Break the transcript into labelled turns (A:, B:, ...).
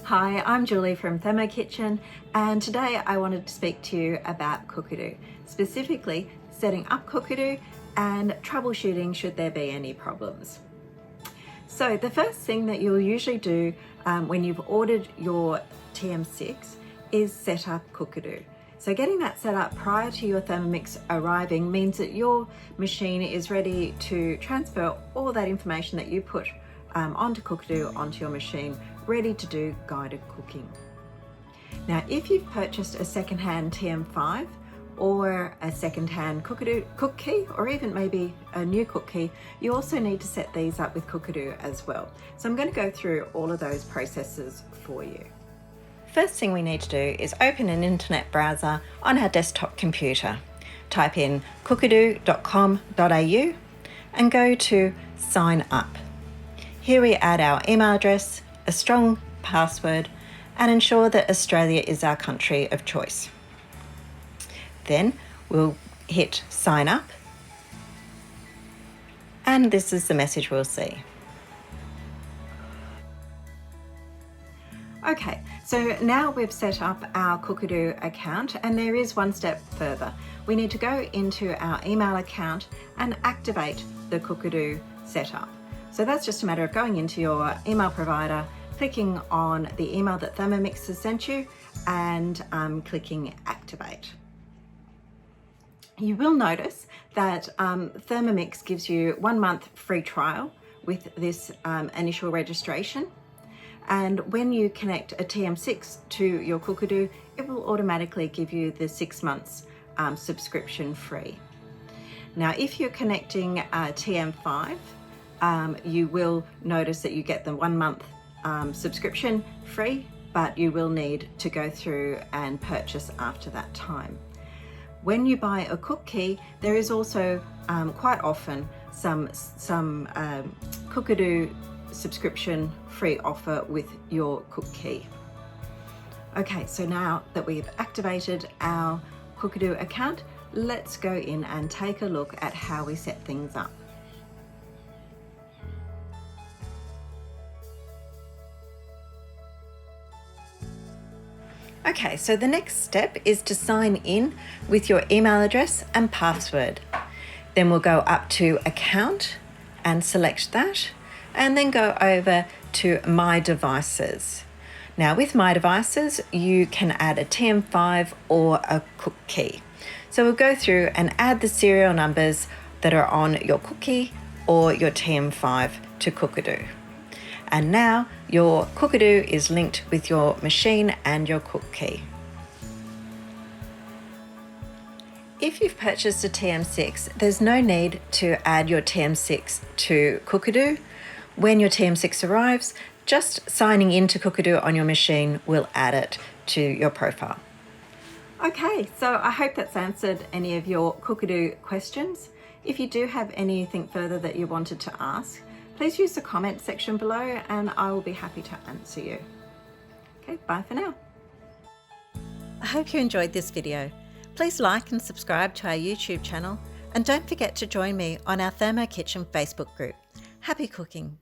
A: Hi, I'm Julie from Thermo Kitchen, and today I wanted to speak to you about Cookidoo, specifically setting up Cookidoo and troubleshooting should there be any problems. So the first thing that you'll usually do when you've ordered your TM6 is set up Cookidoo. So getting that set up prior to your Thermomix arriving means that your machine is ready to transfer all that information that you put onto Cookidoo onto your machine, ready to do guided cooking. Now, if you've purchased a secondhand TM5 or a secondhand Cookidoo cook key, or even maybe a new cook key, you also need to set these up with Cookidoo as well. So I'm going to go through all of those processes for you. First thing we need to do is open an internet browser on our desktop computer. Type in cookidoo.com.au and go to sign up. Here we add our email address, a strong password, and ensure that Australia is our country of choice. Then we'll hit sign up, and this is the message we'll see. Okay, so now we've set up our Cookidoo account, and there is one step further. We need to go into our email account and activate the Cookidoo setup. So that's just a matter of going into your email provider, clicking on the email that Thermomix has sent you, and clicking activate. You will notice that Thermomix gives you 1 month free trial with this initial registration. And when you connect a TM6 to your Cookidoo, it will automatically give you the 6 months subscription free. Now, if you're connecting a TM5, you will notice that you get the 1 month subscription free, but you will need to go through and purchase after that time. When you buy a cook key, there is also quite often some Cookidoo subscription free offer with your cook key. Okay, so now that we've activated our Cookidoo account, let's go in and take a look at how we set things up. Okay, so the next step is to sign in with your email address and password. Then we'll go up to account and select that, and then go over to My Devices. Now with My Devices, you can add a TM5 or a cook key. So we'll go through and add the serial numbers that are on your cook key or your TM5 to Cookidoo. And now your Cookidoo is linked with your machine and your cook key. If you've purchased a TM6, there's no need to add your TM6 to Cookidoo. When your TM6 arrives, just signing into Cookidoo on your machine will add it to your profile. Okay, so I hope that's answered any of your Cookidoo questions. If you do have anything further that you wanted to ask, please use the comment section below and I will be happy to answer you. Okay, bye for now. I hope you enjoyed this video. Please like and subscribe to our YouTube channel, and don't forget to join me on our Thermo Kitchen Facebook group. Happy cooking!